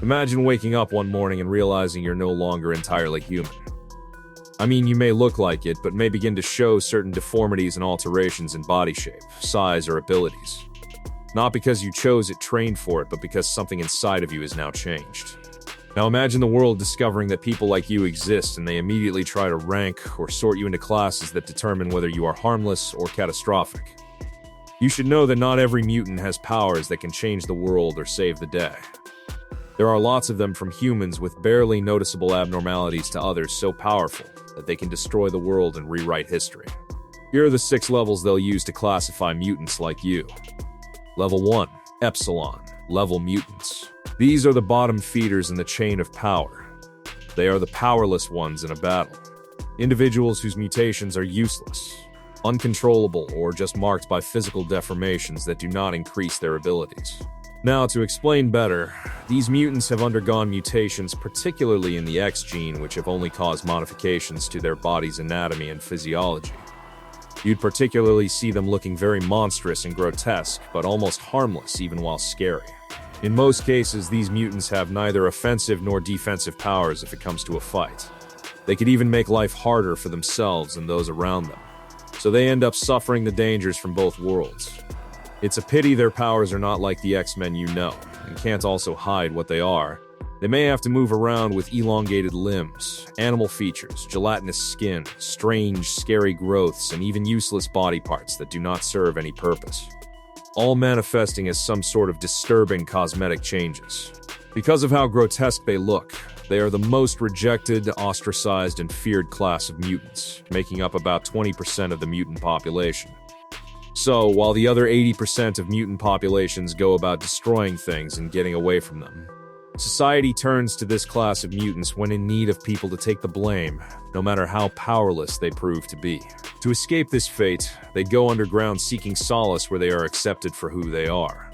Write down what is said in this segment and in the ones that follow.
Imagine waking up one morning and realizing you're no longer entirely human. I mean, you may look like it, but may begin to show certain deformities and alterations in body shape, size, or abilities. Not because you chose it, trained for it, but because something inside of you is now changed. Now imagine the world discovering that people like you exist, and they immediately try to rank or sort you into classes that determine whether you are harmless or catastrophic. You should know that not every mutant has powers that can change the world or save the day. There are lots of them, from humans with barely noticeable abnormalities to others so powerful that they can destroy the world and rewrite history. Here are the 6 levels they'll use to classify mutants like you. Level 1. Epsilon Level Mutants. These are the bottom feeders in the chain of power. They are the powerless ones in a battle. Individuals whose mutations are useless, uncontrollable, or just marked by physical deformations that do not increase their abilities. Now, to explain better, these mutants have undergone mutations, particularly in the X gene, which have only caused modifications to their body's anatomy and physiology. You'd particularly see them looking very monstrous and grotesque, but almost harmless even while scary. In most cases, these mutants have neither offensive nor defensive powers if it comes to a fight. They could even make life harder for themselves and those around them, so they end up suffering the dangers from both worlds. It's a pity their powers are not like the X-Men you know, and can't also hide what they are. They may have to move around with elongated limbs, animal features, gelatinous skin, strange, scary growths, and even useless body parts that do not serve any purpose. All manifesting as some sort of disturbing cosmetic changes. Because of how grotesque they look, they are the most rejected, ostracized, and feared class of mutants, making up about 20% of the mutant population. So, while the other 80% of mutant populations go about destroying things and getting away from them, society turns to this class of mutants when in need of people to take the blame, no matter how powerless they prove to be. To escape this fate, they go underground seeking solace where they are accepted for who they are.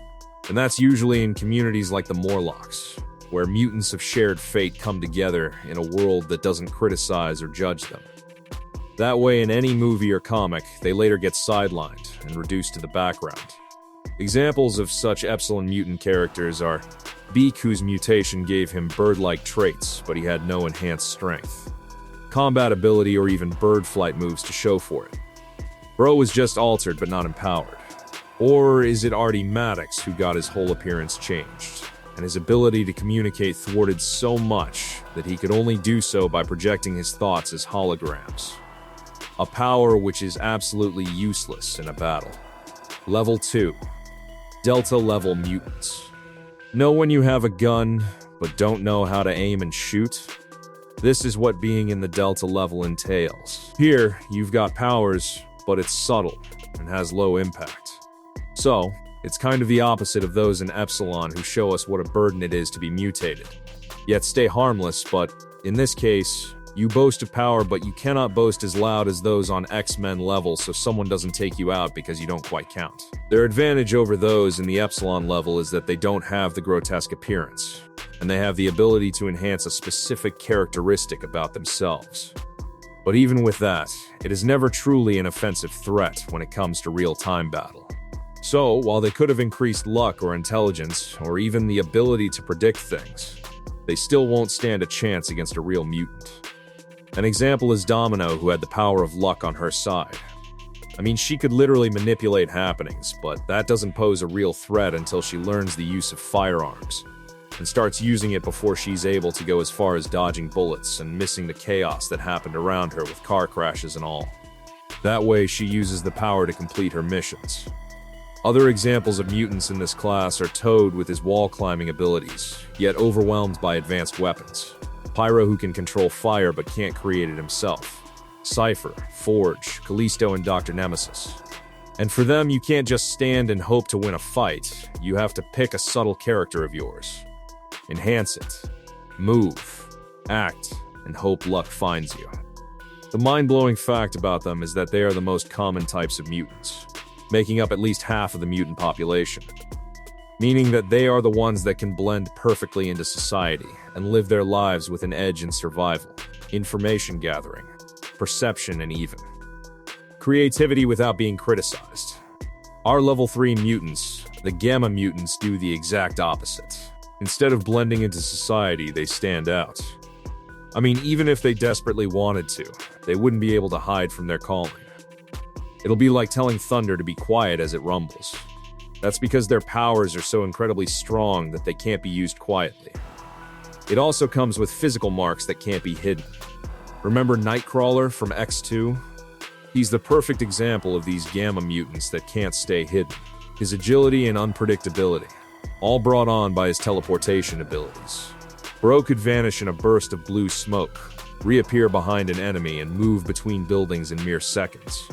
And that's usually in communities like the Morlocks, where mutants of shared fate come together in a world that doesn't criticize or judge them. That way, in any movie or comic, they later get sidelined and reduced to the background. Examples of such Epsilon mutant characters are Beak, whose mutation gave him bird-like traits, but he had no enhanced strength, combat ability, or even bird flight moves to show for it. Bro was just altered but not empowered. Or is it Arty Maddox, who got his whole appearance changed, and his ability to communicate thwarted so much that he could only do so by projecting his thoughts as holograms? A power which is absolutely useless in a battle. Level 2. Delta Level Mutants. Know when you have a gun, but don't know how to aim and shoot? This is what being in the Delta level entails. Here, you've got powers, but it's subtle and has low impact. So, it's kind of the opposite of those in Epsilon who show us what a burden it is to be mutated, yet stay harmless. But in this case, you boast of power, but you cannot boast as loud as those on X-Men level, so someone doesn't take you out because you don't quite count. Their advantage over those in the Epsilon level is that they don't have the grotesque appearance, and they have the ability to enhance a specific characteristic about themselves. But even with that, it is never truly an offensive threat when it comes to real-time battle. So, while they could have increased luck or intelligence, or even the ability to predict things, they still won't stand a chance against a real mutant. An example is Domino, who had the power of luck on her side. I mean, she could literally manipulate happenings, but that doesn't pose a real threat until she learns the use of firearms, and starts using it before she's able to go as far as dodging bullets and missing the chaos that happened around her with car crashes and all. That way, she uses the power to complete her missions. Other examples of mutants in this class are Toad with his wall-climbing abilities, yet overwhelmed by advanced weapons. Pyro, who can control fire but can't create it himself. Cipher, Forge, Callisto, and Dr. Nemesis. And for them, you can't just stand and hope to win a fight. You have to pick a subtle character of yours. Enhance it. Move. Act. And hope luck finds you. The mind-blowing fact about them is that they are the most common types of mutants, making up at least half of the mutant population. Meaning that they are the ones that can blend perfectly into society and live their lives with an edge in survival, information gathering, perception, and even creativity without being criticized. Our level 3 mutants, the Gamma mutants, do the exact opposite. Instead of blending into society, they stand out. I mean, even if they desperately wanted to, they wouldn't be able to hide from their calling. It'll be like telling thunder to be quiet as it rumbles. That's because their powers are so incredibly strong that they can't be used quietly. It also comes with physical marks that can't be hidden. Remember Nightcrawler from X2? He's the perfect example of these gamma mutants that can't stay hidden. His agility and unpredictability, all brought on by his teleportation abilities. Bro could vanish in a burst of blue smoke, reappear behind an enemy, and move between buildings in mere seconds.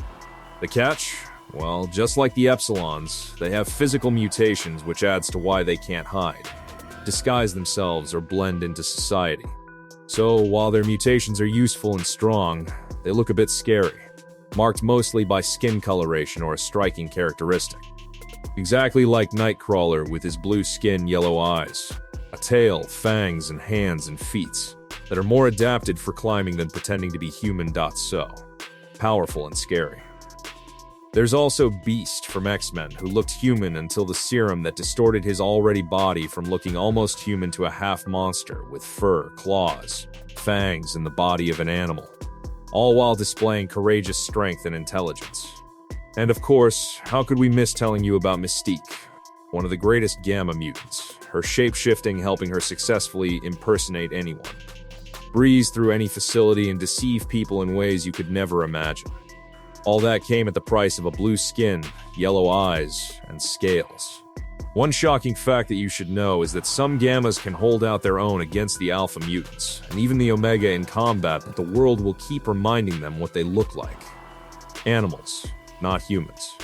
The catch? Well, just like the Epsilons, they have physical mutations, which adds to why they can't hide, disguise themselves, or blend into society. So, while their mutations are useful and strong, they look a bit scary, marked mostly by skin coloration or a striking characteristic. Exactly like Nightcrawler with his blue skin, yellow eyes, a tail, fangs, and hands and feet that are more adapted for climbing than pretending to be human. So, powerful and scary. There's also Beast from X-Men, who looked human until the serum that distorted his already body from looking almost human to a half-monster with fur, claws, fangs, and the body of an animal, all while displaying courageous strength and intelligence. And of course, how could we miss telling you about Mystique, one of the greatest gamma mutants, her shape-shifting helping her successfully impersonate anyone, breeze through any facility and deceive people in ways you could never imagine. All that came at the price of a blue skin, yellow eyes, and scales. One shocking fact that you should know is that some gammas can hold out their own against the alpha mutants, and even the omega in combat, but the world will keep reminding them what they look like. Animals, not humans.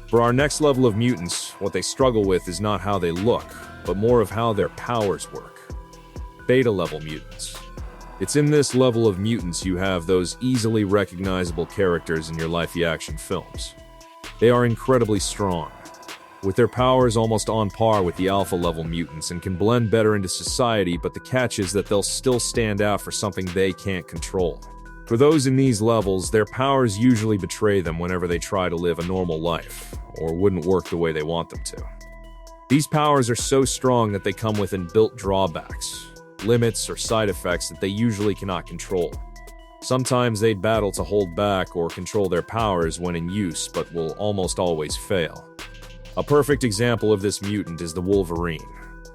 For our next level of mutants, what they struggle with is not how they look, but more of how their powers work. Beta Level Mutants. It's in this level of mutants you have those easily recognizable characters in your live action films. They are incredibly strong, with their powers almost on par with the alpha level mutants and can blend better into society, but the catch is that they'll still stand out for something they can't control. For those in these levels, their powers usually betray them whenever they try to live a normal life, or wouldn't work the way they want them to. These powers are so strong that they come with inbuilt drawbacks, limits, or side effects that they usually cannot control. Sometimes they'd battle to hold back or control their powers when in use, but will almost always fail. A perfect example of this mutant is the Wolverine.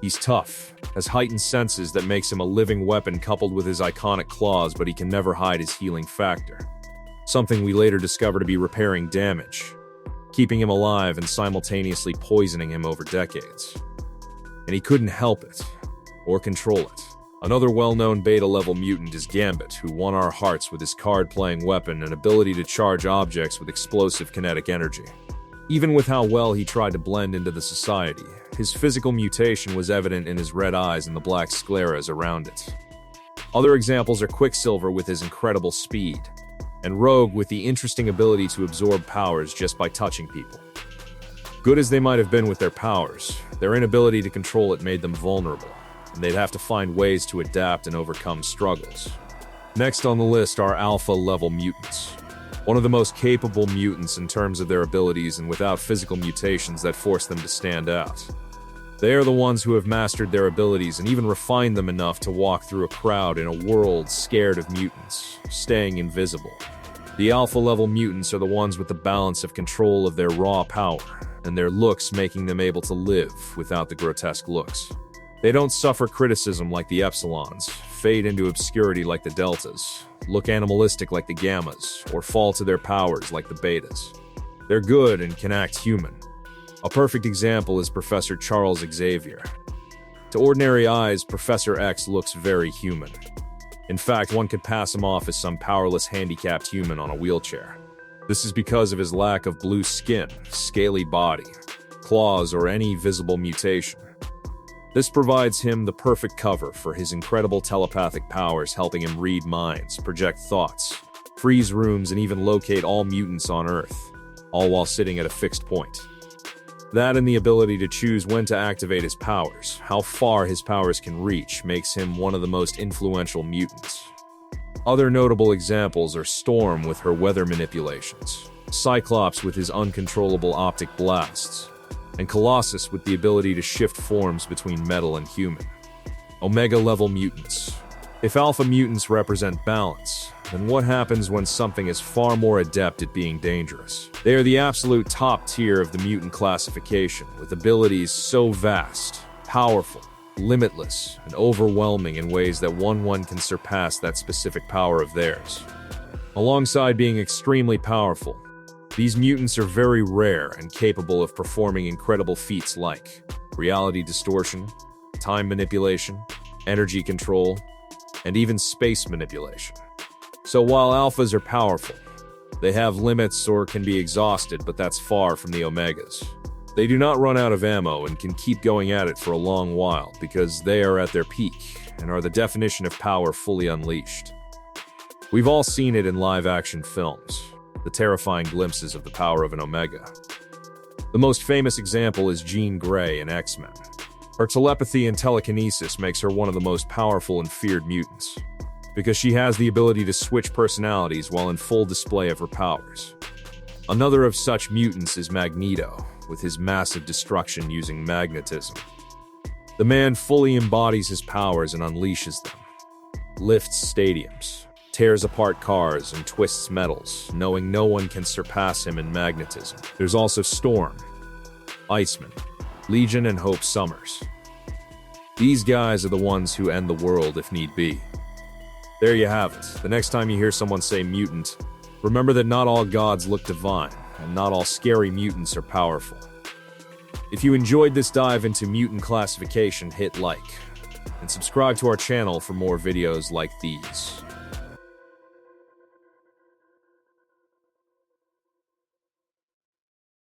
He's tough, has heightened senses that makes him a living weapon coupled with his iconic claws, but he can never hide his healing factor. Something we later discover to be repairing damage, keeping him alive and simultaneously poisoning him over decades. And he couldn't help it, or control it. Another well-known beta-level mutant is Gambit, who won our hearts with his card-playing weapon and ability to charge objects with explosive kinetic energy. Even with how well he tried to blend into the society, his physical mutation was evident in his red eyes and the black scleras around it. Other examples are Quicksilver with his incredible speed, and Rogue with the interesting ability to absorb powers just by touching people. Good as they might have been with their powers, their inability to control it made them vulnerable, and they'd have to find ways to adapt and overcome struggles. Next on the list are Alpha Level Mutants. One of the most capable mutants in terms of their abilities and without physical mutations that force them to stand out. They are the ones who have mastered their abilities and even refined them enough to walk through a crowd in a world scared of mutants, staying invisible. The Alpha Level Mutants are the ones with the balance of control of their raw power, and their looks making them able to live without the grotesque looks. They don't suffer criticism like the Epsilons, fade into obscurity like the Deltas, look animalistic like the Gammas, or fall to their powers like the Betas. They're good and can act human. A perfect example is Professor Charles Xavier. To ordinary eyes, Professor X looks very human. In fact, one could pass him off as some powerless handicapped human on a wheelchair. This is because of his lack of blue skin, scaly body, claws, or any visible mutation. This provides him the perfect cover for his incredible telepathic powers, helping him read minds, project thoughts, freeze rooms, and even locate all mutants on Earth, all while sitting at a fixed point. That and the ability to choose when to activate his powers, how far his powers can reach, makes him one of the most influential mutants. Other notable examples are Storm with her weather manipulations, Cyclops with his uncontrollable optic blasts, and Colossus with the ability to shift forms between metal and human. Omega Level Mutants. If alpha mutants represent balance, then what happens when something is far more adept at being dangerous? They are the absolute top tier of the mutant classification, with abilities so vast, powerful, limitless, and overwhelming in ways that one can surpass that specific power of theirs. Alongside being extremely powerful, these mutants are very rare and capable of performing incredible feats like reality distortion, time manipulation, energy control, and even space manipulation. So while alphas are powerful, they have limits or can be exhausted, but that's far from the omegas. They do not run out of ammo and can keep going at it for a long while because they are at their peak and are the definition of power fully unleashed. We've all seen it in live-action films, the terrifying glimpses of the power of an omega. The most famous example is Jean Grey in X-Men. Her telepathy and telekinesis makes her one of the most powerful and feared mutants, because she has the ability to switch personalities while in full display of her powers. Another of such mutants is Magneto, with his massive destruction using magnetism. The man fully embodies his powers and unleashes them. Lifts stadiums, tears apart cars, and twists metals, knowing no one can surpass him in magnetism. There's also Storm, Iceman, Legion, and Hope Summers. These guys are the ones who end the world if need be. There you have it. The next time you hear someone say mutant, remember that not all gods look divine, and not all scary mutants are powerful. If you enjoyed this dive into mutant classification, hit like, and subscribe to our channel for more videos like these.